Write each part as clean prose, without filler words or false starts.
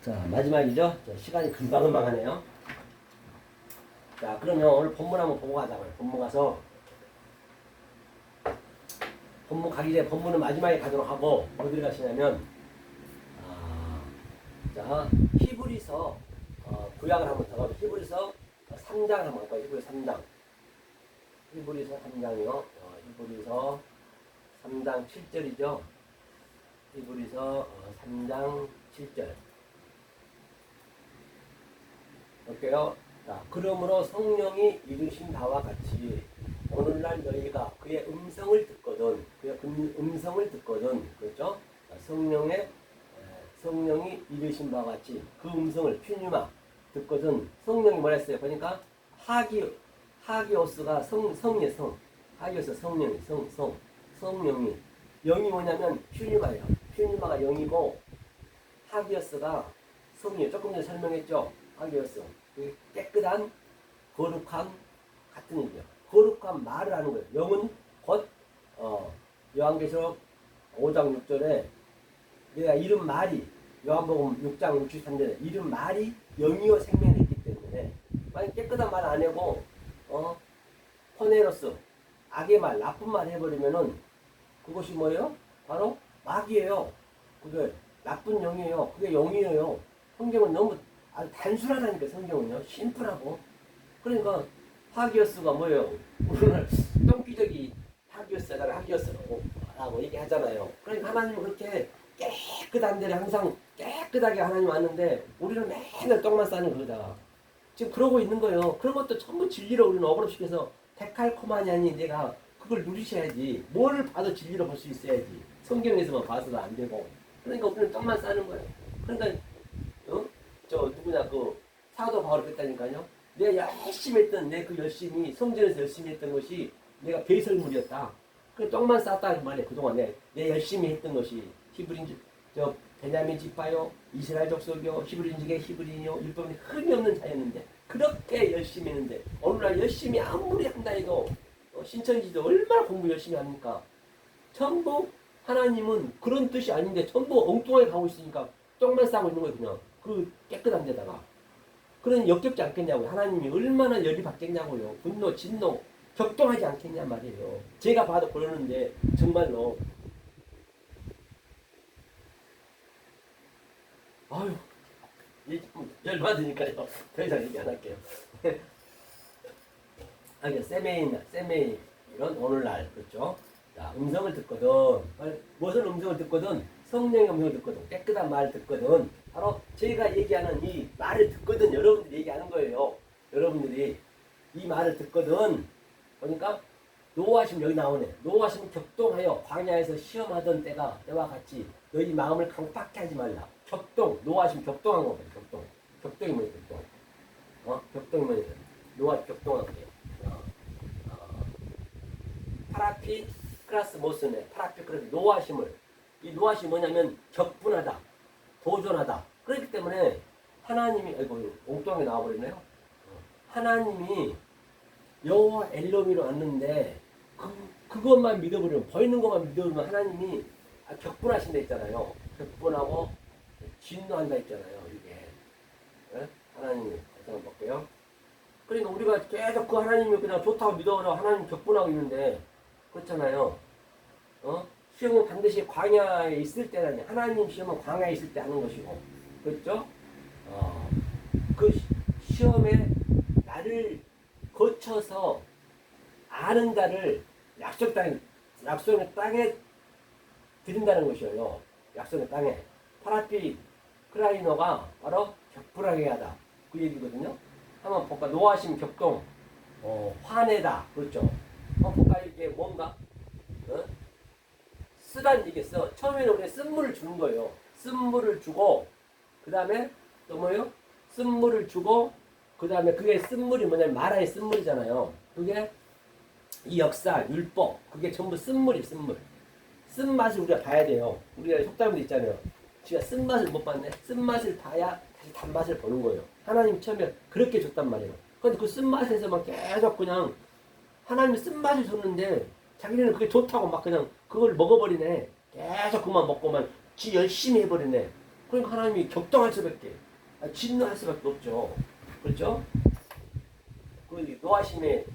자, 마지막이죠. 자, 시간이 금방금방 하네요. 자, 그러면 오늘 본문 한번 보고 가자고요. 본문 가서 본문 가기 전에 본문은 마지막에 가도록 하고 어디를 가시냐면 자, 히브리서 구약을 한번 더 가고 히브리서 3장 한번 할까요? 히브리서 3장. 히브리서 3장이요. 히브리서 3장 7절이죠. 히브리서 3장 7절. 볼게요. 자, 그러므로 성령이 이르신 바와 같이 오늘날 너희가 그의 음성을 듣거든, 그렇죠? 성령이 이르신 바와 같이 그 음성을 퓨뉴마 듣거든. 성령이 뭐라 했어요? 보니까 하기오스가 성이에요. 성. 하기오스 성령이 성령이 영이 뭐냐면 퓨뉴마예요. 퓨뉴마가 영이고 하기오스가 성이에요. 조금 전에 설명했죠. 하기오스 깨끗한 거룩함 같은 얘기예요. 거룩한 말을 하는 거예요. 영은 곧 요한계시록 5장 6절에 내가 이른 말이 요한복음 6장 63절에 이른 말이 영이요 생명이기 때문에 만약 깨끗한 말 안 하고 포네로스 악의 말 나쁜 말 해버리면은 그것이 뭐예요? 바로 마귀예요. 그게 나쁜 영이에요. 그게 영이에요. 성경은 너무 아주 단순하다니까. 성경은요 심플하고. 그러니까 하기오스가 뭐예요? 오늘 똥기저귀 하기오스라고 얘기하잖아요. 그러니까 하나님은 그렇게 깨끗한 데를 항상 깨끗하게 하나님 왔는데 우리는 맨날 똥만 싸는 거다. 지금 그러고 있는 거예요. 그런 것도 전부 진리로 우리는 억울시켜서 데칼코마니아니 내가 그걸 누리셔야지. 뭘 봐도 진리로 볼 수 있어야지. 성경에서만 봐서도 안 되고. 그러니까 우리는 똥만 싸는 거예요. 그러니까 저 누구냐 그 사도 바울이 그랬다니까요. 내가 열심히 했던 내 그 열심히 성전에서 열심히 했던 것이 내가 배설물이었다. 그 똥만 쌌다 그 말이야. 그동안 내 열심히 했던 것이 히브리인지 저 베냐민 지파요, 이스라엘 족속이요, 히브리인지게 히브리인이요, 율법이 흠이 없는 자였는데 그렇게 열심히 했는데 오늘날 열심히 아무리 한다 해도 신천지도 얼마나 공부 열심히 합니까? 전부 하나님은 그런 뜻이 아닌데 전부 엉뚱하게 가고 있으니까 똥만 싸고 있는 거예요. 그냥 그 깨끗한 데다가. 그러니 역겹지 않겠냐고요. 하나님이 얼마나 열이 받겠냐고요. 분노, 진노, 격동하지 않겠냐 말이에요. 제가 봐도 그러는데 정말로 아유 열받으니까요. 더 이상 얘기 안 할게요. 세메인 이런 오늘날 그렇죠. 자, 음성을 듣거든. 무슨 음성을 듣거든? 성령의 음성을 듣거든. 깨끗한 말을 듣거든. 바로 저희가 얘기하는 이 말을 듣거든. 여러분들이 얘기하는 거예요. 여러분들이 이 말을 듣거든. 그러니까 노하심 여기 나오네. 노하심 격동하여 광야에서 시험하던 때와 같이 너희 마음을 강팍케 하지 말라. 노하심 격동한 거거든. 격동이 뭐예요? 격동이 뭐예요? 노하심 격동한 거예요. 파라피 크라스 모스네. 파라피 크라스 노하심을. 이 노하심이 뭐냐면 격분하다. 도전하다. 그렇기 때문에 하나님이 엉뚱하게 나와버리네요. 하나님이 여호와 엘로미로 왔는데 그것만 믿어버리면 보이는 것만 믿어버리면 하나님이 격분하신다 했잖아요. 격분하고 진노한다 했잖아요. 이게 하나님이 한번 볼게요. 그러니까 우리가 계속 그 하나님이 그냥 좋다고 믿어버려 하나님 격분하고 있는데 그렇잖아요. 시험은 반드시 광야에 있을 때라니. 하나님 시험은 광야에 있을 때 하는 것이고, 그렇죠? 그 시험에 나를 거쳐서 아는 자를 약속의 땅에 드린다는 것이에요. 약속의 땅에. 파라피 크라이노가 바로 격분하게 하다. 그 얘기거든요. 한번 볼까? 노하심 격동, 화내다. 그렇죠? 볼까? 이게 뭔가? 쓰다는 얘기겠어. 처음에는 우리가 쓴물을 주는 거예요. 쓴물을 주고, 그 다음에 또 뭐예요? 쓴물을 주고, 그 다음에 그게 쓴물이 뭐냐면 마라의 쓴물이잖아요. 그게 이 역사, 율법, 그게 전부 쓴물이 쓴물. 쓴맛을 우리가 봐야 돼요. 우리가 속담도 있잖아요. 지가 쓴맛을 못 봤네. 쓴맛을 봐야 다시 단맛을 보는 거예요. 하나님 처음에 그렇게 줬단 말이에요. 그런데 그 쓴맛에서만 계속 그냥 하나님이 쓴맛을 줬는데 자기는 그게 좋다고 막 그냥 그걸 먹어버리네. 계속 그만 먹고만 지 열심히 해버리네. 그러니까 하나님이 격동할 수밖에, 진노할 수밖에 없죠. 그렇죠? 그 노하심의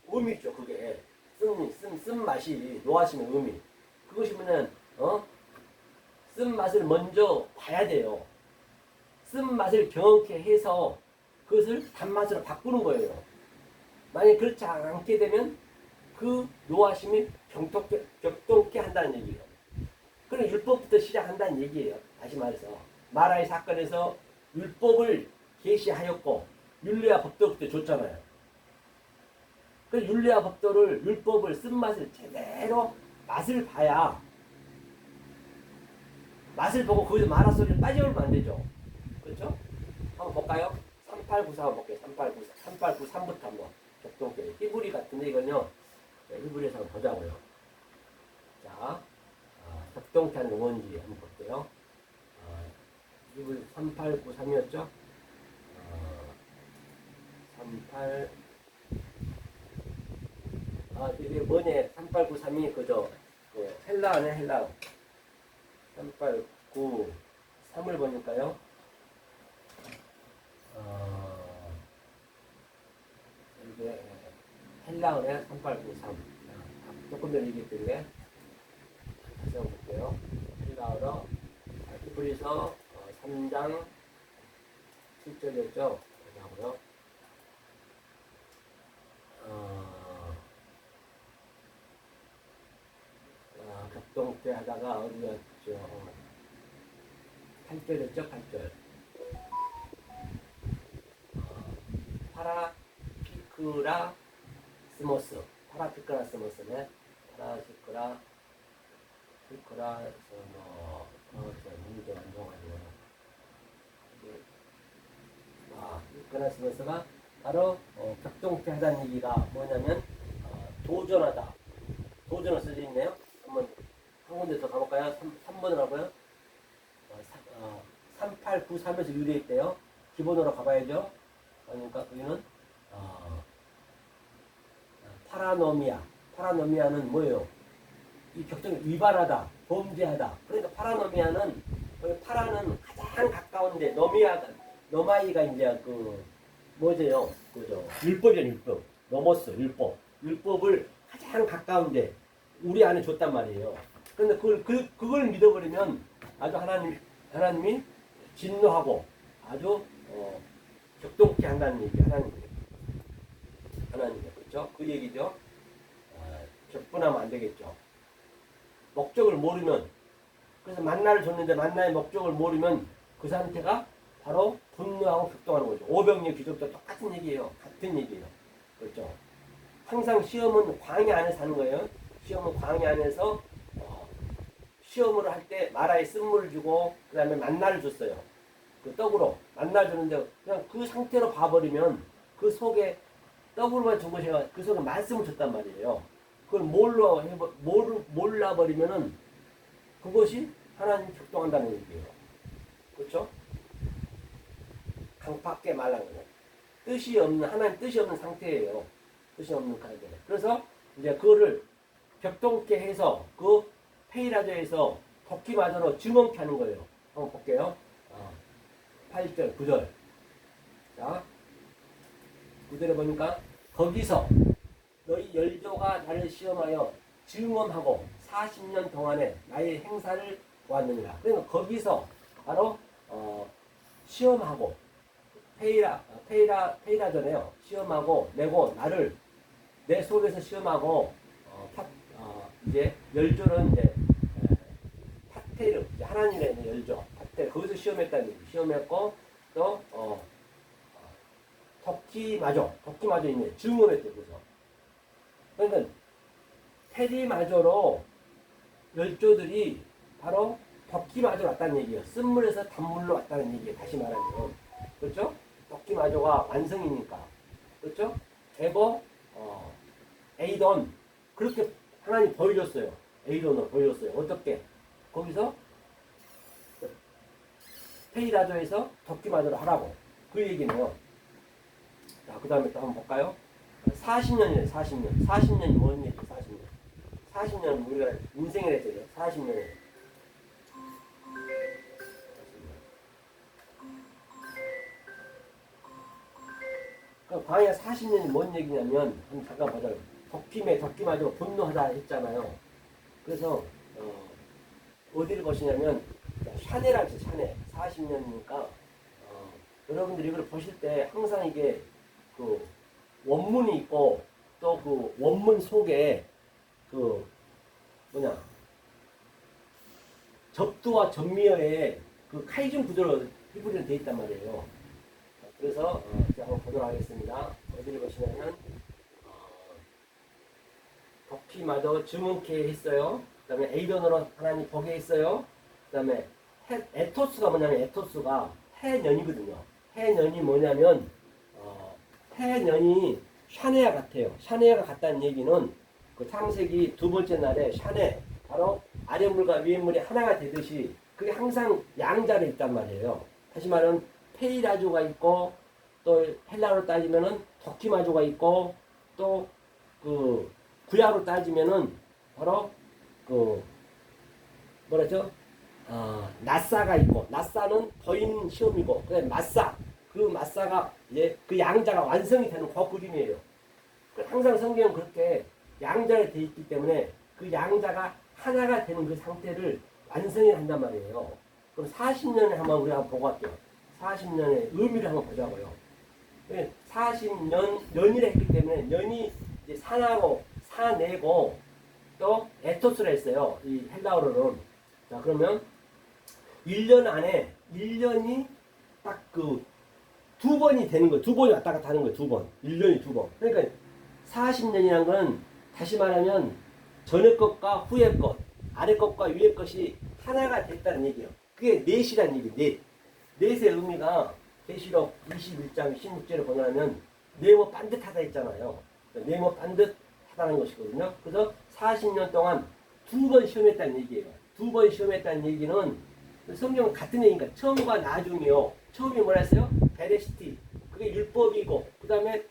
의미죠. 그게 쓴 맛이 노하심의 의미. 그것이 뭐냐면 쓴 맛을 먼저 봐야 돼요. 쓴 맛을 경험케 해서 그것을 단맛으로 바꾸는 거예요. 만약 그렇지 않게 되면 그 노하심이 격동케 한다는 얘기예요. 그럼 율법부터 시작한다는 얘기예요. 다시 말해서 마라의 사건에서 율법을 계시하였고 율례와 법도 그때 줬잖아요. 그 율례와 법도를 율법을 쓴맛을 제대로 맛을 봐야 맛을 보고 거기서 마라 소리를 빠져오면 안 되죠. 그렇죠? 한번 볼까요? 3894 한번 볼게요. 3893부터 한번 격동게 히브리 같은데 이건요. 히브리에서 한번 보자고요. 자, 격동케 하는 게 뭔지 한번 볼게요. 히브리 3893이었죠? 38 이게 뭐냐? 3893이 그저 헬라어네 헬라어. 3893을 보니까요. 이게 헬라어네 3893. 조금 전에 얘기했던데 다시 한번 볼게요. 헬라어로 히브리서 3장 7절이었죠. 여기 하고요. 격동케 하다가 어디였죠? 8절이었죠? 8절. 파라피크라 스모스. 파라피크라 스모스네. 파라피크라 피크라에서 문제 완성하고요. 피크라 스모스가 바로 격동케 하다는 얘기가 뭐냐면 도전하다. 도전을 쓰여 있네요. 한번 한 군데 더 가볼까요? 3번을 하고요. 3893에서 유래했대요. 기본으로 가봐야죠. 그러니까 여기는 파라노미아. 파라노미아는 뭐예요? 이 격동이 위반하다, 범죄하다. 그러니까 파라노미아는 파라는 가장 가까운데 노마이가 이제 뭐죠? 그죠? 율법이죠, 율법. 넘었어, 율법. 율법을 가장 가까운데 우리 안에 줬단 말이에요. 그런데 그걸 믿어버리면 아주 하나님이 진노하고 아주 격동케 한다는 얘기, 하나님이 그렇죠? 그 얘기죠. 격분하면 안 되겠죠. 목적을 모르면, 그래서 만나를 줬는데 만나의 목적을 모르면 그 상태가 바로 분노하고 격동하는 거죠. 오병이어 귀족도 똑같은 얘기예요. 같은 얘기예요. 그렇죠? 항상 시험은 광야 안에서 하는 거예요. 시험은 광야 안에서 시험을 할 때 마라에 쓴물을 주고 그 다음에 만나를 줬어요. 그 떡으로 만나 주는데 그냥 그 상태로 봐버리면 그 속에 떡으로만 준 것이 아니라 그 속에 말씀을 줬단 말이에요. 그걸 몰라버리면은 그것이 하나님 격동한다는 얘기예요. 그렇죠? 강팍게 말한 거예요. 뜻이 없는, 하나님 뜻이 없는 상태예요. 뜻이 없는 상태. 그래서 이제 그거를 격동케 해서 그 페이라저에서 덕기마저로 증언케 하는 거예요. 한번 볼게요. 8절, 9절. 자, 9절에 보니까 거기서 너희 열조가 나를 시험하여 증언하고 40년 동안에 나의 행사를 보았느니라. 그러니까 거기서 바로 시험하고 페이라전에요. 시험하고 내고 나를 내 속에서 시험하고 이제 열조는 이제 파테르 하나님의 있는 열조 파테르 거기서 시험했다는 얘기. 시험했고 또 덕기마저 있네. 증언했대. 그래서 그러니까 페리마저로 열조들이 바로 덕기마저 왔다는 얘기예요. 쓴물에서 단물로 왔다는 얘기예요. 다시 말하면 그렇죠? 덕기마저가 완성이니까 그렇죠? 에버 에이돈 그렇게 하나님 보여줬어요. 에이돈을 보여줬어요. 어떻게? 거기서 페이라저에서 덕기마저로 하라고 그 얘기네요. 자, 그 다음에 또 한번 볼까요? 40년이네. 40년이 뭔 얘기? 40년 우리가 인생을 했잖아요. 40년에 광야 40년이 뭔 얘기냐면 잠깐 보자. 덕김마저 분노하다 했잖아요. 그래서 어디를 보시냐면 샤네라고 있어요. 샤네 40년이니까 여러분들이 이걸 보실 때 항상 이게 그 원문이 있고 또 그 원문 속에 그 뭐냐 접두와 전미어의 그 카이준 구조로 히브리는 되어 있단 말이에요. 그래서 제가 한번 보도록 하겠습니다. 어디를 보시냐면 덕희마저 주문케 했어요. 그 다음에 에이돈으로 하나님 보게 했어요. 그 다음에 에토스가 뭐냐면 에토스가 해년이거든요. 해년이 뭐냐면 해년이 샤네아 같아요. 샤네아가 같다는 얘기는 그 창세기 두 번째 날에 샤네 바로 아랫물과 위에물이 하나가 되듯이 그게 항상 양자로 있단 말이에요. 다시 말하면 페이라조가 있고 또 헬라로 따지면은 덕키마조가 있고 또 그 구야로 따지면은 바로 그 뭐라죠? 나사가 있고 나사는 더인 시험이고 그다음에 마사 그 마사가 이제 그 양자가 완성이 되는 그 그림이에요. 항상 성경은 그렇게 양자로 되어 있기 때문에 그 양자가 하나가 되는 그 상태를 완성해 한단 말이에요. 그럼 40년에 한번 우리 한번 보고 갈게요. 40년의 의미를 한번 보자고요. 40년, 년이라 했기 때문에 년이 이제 산하고 사내고 또 에토스라 했어요. 이 헬라어로는. 자, 그러면 1년 안에 1년이 딱 그 두 번이 되는 거예요. 두 번이 왔다 갔다 하는 거예요. 두 번. 1년이 두 번. 그러니까 40년이라는 건 다시 말하면 전의 것과 후의 것, 아래 것과 위의 것이 하나가 됐다는 얘기예요. 그게 넷이라는 얘기예요. 넷. 넷의 의미가 계시록 21장 16절에 보면 네모 반듯하다 했잖아요. 네모 반듯하다는 것이거든요. 그래서 40년 동안 두 번 시험했다는 얘기예요. 두 번 시험했다는 얘기는 성경은 같은 얘기니까 처음과 나중이요. 처음이 뭐라 했어요? 베레시티. 그게 율법이고 그 다음에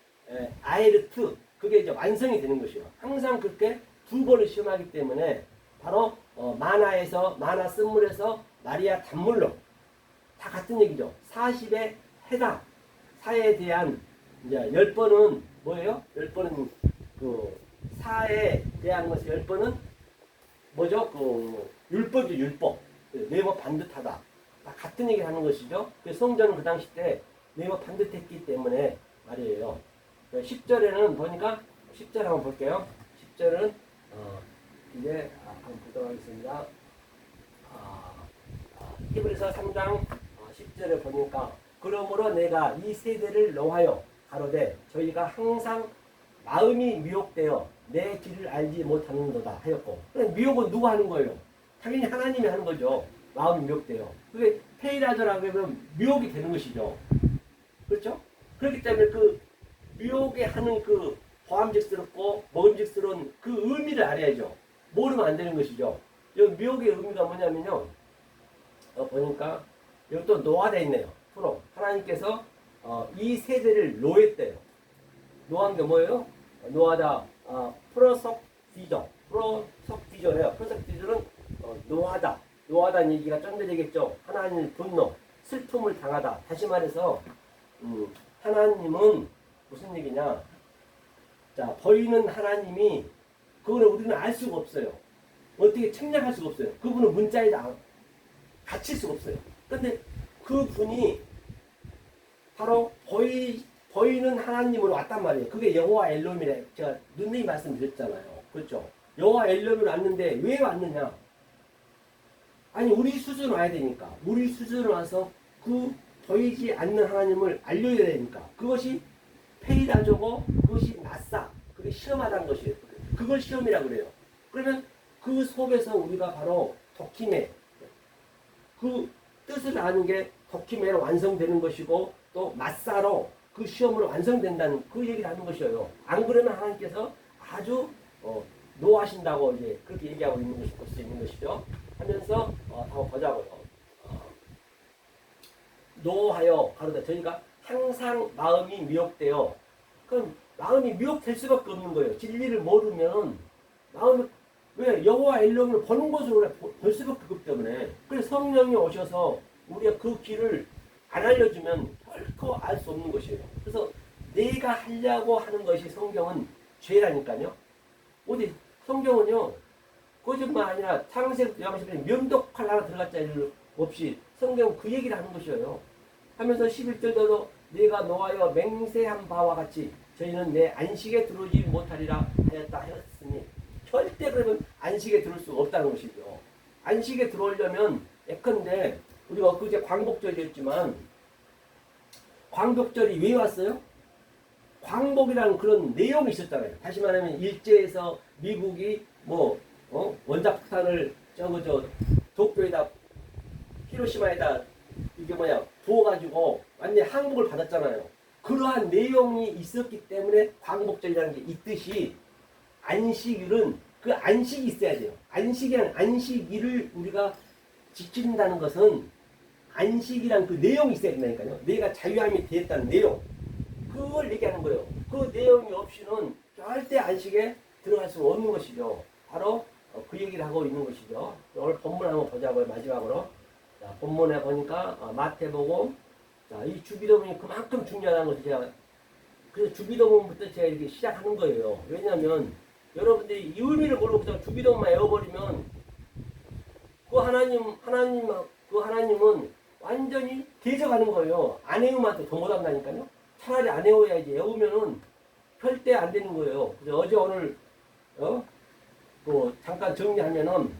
아에르트. 그게 이제 완성이 되는 것이요. 항상 그렇게 두 번을 시험하기 때문에 바로 마나에서 마나 쓴물에서 마리아 단물로 다 같은 얘기죠. 40의 해당 사에 대한 이제 10번은 뭐예요? 10번은 그 사에 대한 것이 10번은 뭐죠? 그 율법이죠. 율법. 네모 반듯하다. 다 같은 얘기를 하는 것이죠. 성전은 그 당시 때 네모 반듯했기 때문에 말이에요. 10절에는 보니까 10절 한번 볼게요. 10절은 이제 한번 보도록 하겠습니다. 히브리서 3장 10절에 보니까 그러므로 내가 이 세대를 노하여 가로되 저희가 항상 마음이 미혹되어 내 길을 알지 못하는도다 하였고 미혹은 누가 하는 거예요? 당연히 하나님이 하는 거죠. 마음이 미혹돼요. 그게 페이라저라고 하면 미혹이 되는 것이죠. 그렇죠? 그렇기 때문에 그 미혹에 하는 그 보암직스럽고 먹음직스러운 그 의미를 알아야죠. 모르면 안 되는 것이죠. 여기 미혹의 의미가 뭐냐면요. 보니까 여기 또 노아되어 있네요. 프로. 하나님께서 이 세대를 노했대요. 노한 게 뭐예요? 노하다. 프로석디저. 프로석디저래요. 프로석디저는 노하다. 노하다는 얘기가 좀 더 되겠죠. 하나님의 분노, 슬픔을 당하다. 다시 말해서 하나님은 무슨 얘기냐? 자, 보이는 하나님이 그거는 우리는 알 수가 없어요. 어떻게 책략할 수가 없어요. 그분은 문자에다 갇힐 수가 없어요. 근데 그 분이 바로 보이는 하나님으로 왔단 말이에요. 그게 여호와 엘롬이래. 제가 누누이 말씀드렸잖아요. 그렇죠? 여호와 엘롬으로 왔는데 왜 왔느냐? 아니 우리 수준 와야 되니까. 우리 수준 와서 그 보이지 않는 하나님을 알려야 되니까. 그것이 페이라조고 그것이 나사. 그게 시험하다는 것이에요. 그걸 시험이라고 그래요. 그러면 그 속에서 우리가 바로 덕힘의 그 뜻을 아는 게 덕힘의로 완성되는 것이고 또 마사로 그 시험으로 완성된다는 그 얘기를 하는 것이에요. 안 그러면 하나님께서 아주 노하신다고 이제 그렇게 얘기하고 있는 것이 볼 수 있는 것이죠. 하면서 한번 보자고요. 노하여 가로되 저희가 항상 마음이 미혹되어 그럼 마음이 미혹될 수밖에 없는 거예요. 진리를 모르면 마음이 왜 여호와 엘롬을 보는 것으로 볼 수밖에 없기 때문에 그래서 성령이 오셔서 우리가 그 길을 안 알려주면 결코 알 수 없는 것이에요. 그래서 내가 하려고 하는 것이 성경은 죄라니까요. 어디 성경은요. 거짓말 아니라 창세부터 요한계시록에 면도칼 하나 들어갈 자리 없이 성경은 그 얘기를 하는 것이에요. 하면서 11절도 내가 노하여 맹세한 바와 같이 저희는 내 안식에 들어오지 못하리라 하였다 하였으니 절대 그러면 안식에 들어올 수 없다는 것이죠. 안식에 들어오려면 예컨대 우리가 엊그제 광복절이었지만 광복절이 왜 왔어요? 광복이라는 그런 내용이 있었잖아요. 다시 말하면 일제에서 미국이 원자폭탄을 도쿄에다 히로시마에다 부어가지고 완전히 항복을 받았잖아요. 그러한 내용이 있었기 때문에 광복절이라는 게 있듯이 안식일은 그 안식이 있어야 돼요. 안식일을 우리가 지킨다는 것은 안식이란 그 내용이 있어야 된다니까요. 내가 자유함이 되었다는 내용. 그걸 얘기하는 거예요. 그 내용이 없이는 절대 안식에 들어갈 수 없는 것이죠. 바로 그 얘기를 하고 있는 것이죠. 오늘 본문 한번 보자고요. 마지막으로. 자, 본문에 보니까 마태복음. 자, 이 주기도문이 그만큼 중요하다는 것을 제가 그래서 주기도문부터 제가 이렇게 시작하는 거예요. 왜냐하면 여러분들이 이 의미를 모르고 그냥 주기도문만 외워버리면 그 하나님은 완전히 대적하는 거예요. 안 외우면 더 못한다니까요. 차라리 안 외워야지. 외우면은 절대 안 되는 거예요. 그래서 어제 오늘 잠깐 정리하면은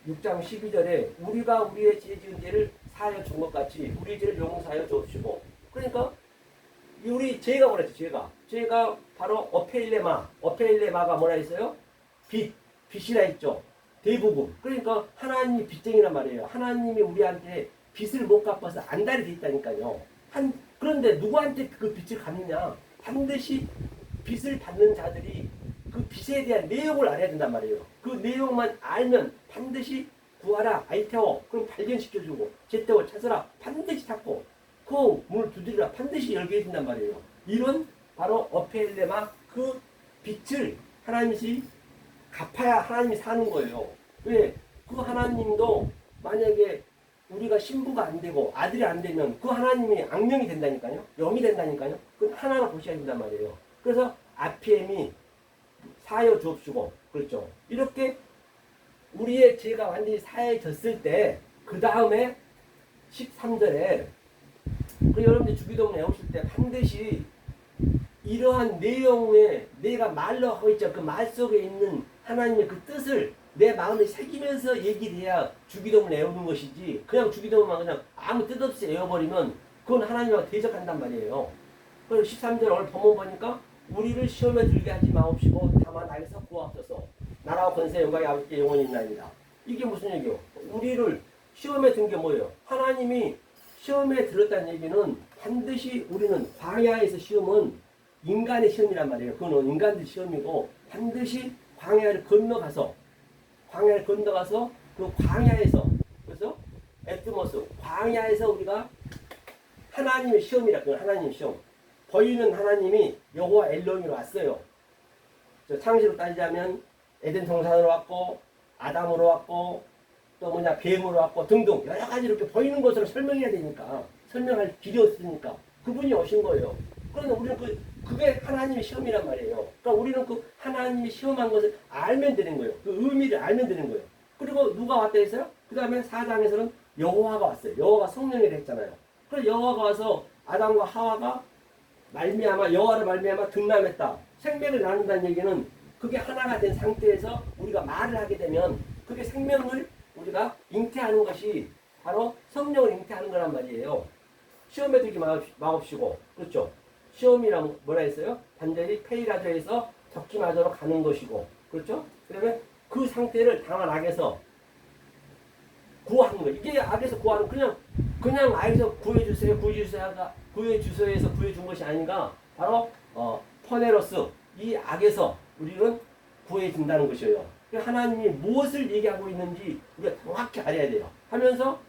6장 12절에 우리가 우리의 죄 지은 죄를 사하여 준 것 같이 우리 죄를 용서하여 주옵시고. 그러니까 우리 죄가 뭐랬죠? 죄가 바로 어페일레마가 뭐라 했어요? 빚이라 했죠. 대부분. 그러니까 하나님이 빚쟁이란 말이에요. 하나님이 우리한테 빚을 못 갚아서 안달이 돼 있다니까요. 그런데 누구한테 그 빚을 갚느냐? 반드시 빚을 받는 자들이 그 빚에 대한 내용을 알아야 된단 말이에요. 그 내용만 알면 반드시 구하라, 아이테오, 그럼 발견시켜주고, 제때오 찾으라, 반드시 찾고, 그 문을 두드리라, 반드시 열게 해준단 말이에요. 이런 바로 어페일레마 그 빚을 하나님이 갚아야 하나님이 사는 거예요. 왜? 그 하나님도 만약에 우리가 신부가 안 되고 아들이 안 되면 그 하나님이 악령이 된다니까요. 영이 된다니까요. 그건 하나로 보셔야 된단 말이에요. 그래서 아피엠이 사하여 주옵시고 그렇죠. 이렇게 우리의 죄가 완전히 사해졌을 때 그 다음에 13절에 여러분들 주기도문 외우실 때 반드시 이러한 내용에 내가 말로 하고 있죠. 그 말 속에 있는 하나님의 그 뜻을 내 마음에 새기면서 얘기를 해야 주기도문을 외우는 것이지 그냥 주기도문만 그냥 아무 뜻 없이 외워버리면 그건 하나님과 대적한단 말이에요. 그래서 13절 오늘 본문 보니까 우리를 시험에 들게 하지 마옵시고 다만 나에게서 구하옵소서. 나라와 권세 영광이 아버지께 영원히 있나이다. 이게 무슨 얘기요? 우리를 시험에 든 게 뭐예요? 하나님이 시험에 들었다는 얘기는 반드시 우리는 광야에서 시험은 인간의 시험이란 말이에요. 그건 인간들 시험이고 반드시 광야를 건너가서 그 광야에서 그래서 에트모스 광야에서 우리가 하나님의 시험이라 그건 하나님의 시험. 보이는 하나님이 여호와 엘로힘으로 왔어요. 창세로 따지자면 에덴 동산으로 왔고 아담으로 왔고 또 뱀으로 왔고 등등 여러 가지 이렇게 보이는 것으로 설명해야 되니까 설명할 길이 없으니까 그분이 오신 거예요. 그런데 우리는 그게 하나님의 시험이란 말이에요. 그러니까 우리는 그 하나님이 시험한 것을 알면 되는 거예요. 그 의미를 알면 되는 거예요. 그리고 누가 왔다 했어요? 그 다음에 4장에서는 여호와가 왔어요. 여호와가 성령이라 했잖아요. 그래서 여호와가 와서 아담과 하와가 여호와를 말미암아 등남했다. 생명을 나눈다는 얘기는 그게 하나가 된 상태에서 우리가 말을 하게 되면 그게 생명을 우리가 잉태하는 것이 바로 성령을 잉태하는 거란 말이에요. 시험에 들지 마옵시고 그렇죠. 시험이란 뭐라 했어요? 단전히 페이라저에서 적기마저로 가는 것이고 그렇죠. 그러면 그 상태를 당한 악에서 구하는 거예요. 이게 악에서 구하는 그냥 악에서 구해주세요 구해주세요에서 구해준 것이 아닌가 바로 퍼네로스 이 악에서 우리는 구해준다는 것이에요. 하나님이 무엇을 얘기하고 있는지 우리가 정확히 알아야 돼요. 하면서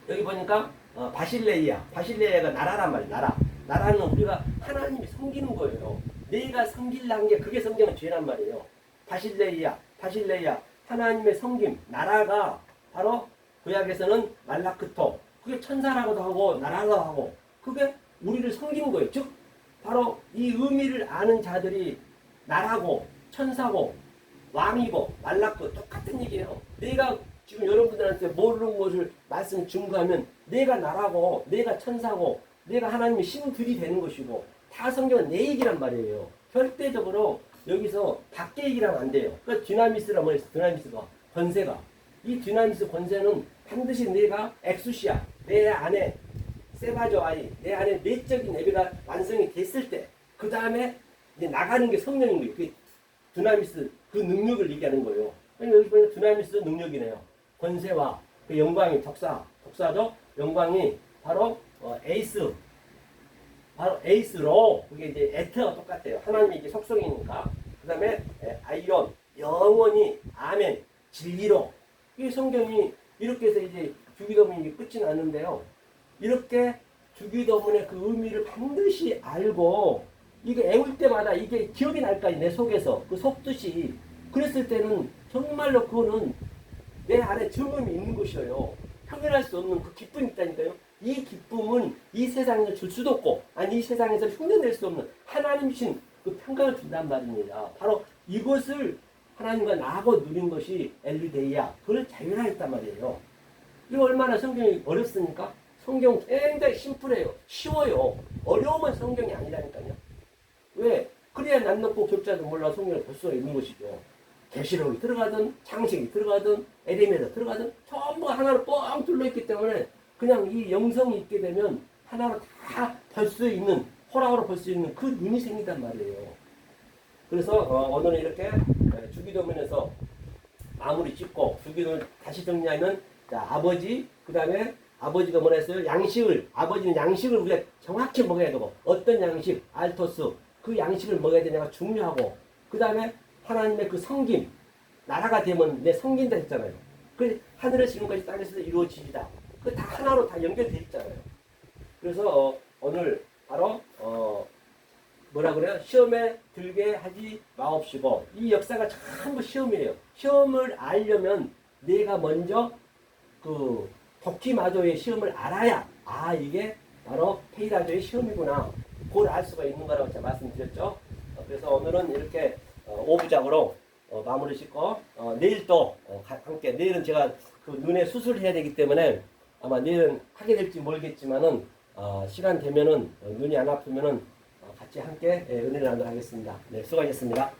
여기 보니까 바실레이아가 나라란 말이에요. 나라는 우리가 하나님이 섬기는 거예요. 내가 섬기려는 게 그게 성경은 죄란 말이에요. 바실레이아 하나님의 섬김 나라가 바로 구약에서는 말라크토 그게 천사라고도 하고 나라라고 하고 그게 우리를 섬기는 거예요. 즉 바로 이 의미를 아는 자들이 나라고 천사고 왕이고 말랐고 똑같은 얘기예요. 내가 지금 여러분들한테 모르는 것을 말씀 증거하면 내가 나라고 내가 천사고 내가 하나님의 신들이 되는 것이고 다 성경은 내 얘기란 말이에요. 절대적으로 여기서 밖에 얘기를 하면 안 돼요. 그러니까 디나미스란 말이에요. 디나미스가 권세가 이 디나미스 권세는 반드시 내가 엑수시아 내 안에 세바조 아이 내 안에 내적인 예배가 완성이 됐을 때 그 다음에 이제 나가는 게 성령인 거예요. 그 디나미스 그 능력을 얘기하는 거예요. 여기 보니까 디나미스 능력이네요. 권세와 그 영광이 독사도 영광이 바로 에이스 바로 에이스로 그게 이제 에트가 똑같아요. 하나님의 이게 속성이니까. 그 다음에 아이온 영원히 아멘 진리로 이 성경이 이렇게 해서 이제 주기도문이 끝이 났는데요. 이렇게 주기도문의 그 의미를 반드시 알고 이게 애울 때마다 이게 기억이 날까요? 내 속에서 그 속뜻이 그랬을 때는 정말로 그거는 내 안에 증음이 있는 것이에요. 표현할 수 없는 그 기쁨이 있다니까요. 이 기쁨은 이 세상에서 줄 수도 없고 아니 이 세상에서 흉내낼 수 없는 하나님이신 그 평강을 준단 말입니다. 바로 이것을 하나님과 나하고 누린 것이 엘리데이야. 그걸 자유하였단 말이에요. 이거 얼마나 성경이 어렵습니까? 성경 굉장히 심플해요. 쉬워요. 어려우면 성경이 아니라니까요. 왜? 그래야 남놓고 격자도 몰라 성경을 볼 수가 있는 것이죠. 계시록이 들어가든 창세기 들어가든 에레미야 들어가든 전부가 하나로 뻥 뚫려있기 때문에 그냥 이 영성이 있게 되면 하나로 다 볼 수 있는 호락호락 볼 수 있는 그 눈이 생긴단 말이에요. 그래서 오늘은 이렇게 주기도문에서 마무리 짓고 주기도문 다시 정리하면 자, 아버지 그 다음에 아버지가 뭐라 했어요? 양식을 아버지는 양식을 우리가 정확히 먹어야 되고 어떤 양식 알토스 그 양식을 먹어야 되냐가 중요하고 그 다음에 하나님의 그 성김 나라가 되면 내 성긴다 했잖아요. 그 하늘의 지금까지 땅에서 이루어지리다. 그 다 하나로 다 연결되어 있잖아요. 그래서 오늘 바로 뭐라 그래요? 시험에 들게 하지 마옵시고 이 역사가 전부 시험이에요. 시험을 알려면 내가 먼저 그 독기마도의 시험을 알아야 아 이게 바로 페이라조의 시험이구나. 그걸 알 수가 있는 거라고 제가 말씀드렸죠. 그래서 오늘은 이렇게 5부작으로 마무리 짓고 내일 또 함께 내일은 제가 그 눈에 수술해야 되기 때문에 아마 내일은 하게 될지 모르겠지만은 시간 되면은 눈이 안 아프면은 같이 함께 은혜를 나누도록 하겠습니다. 네, 수고하셨습니다.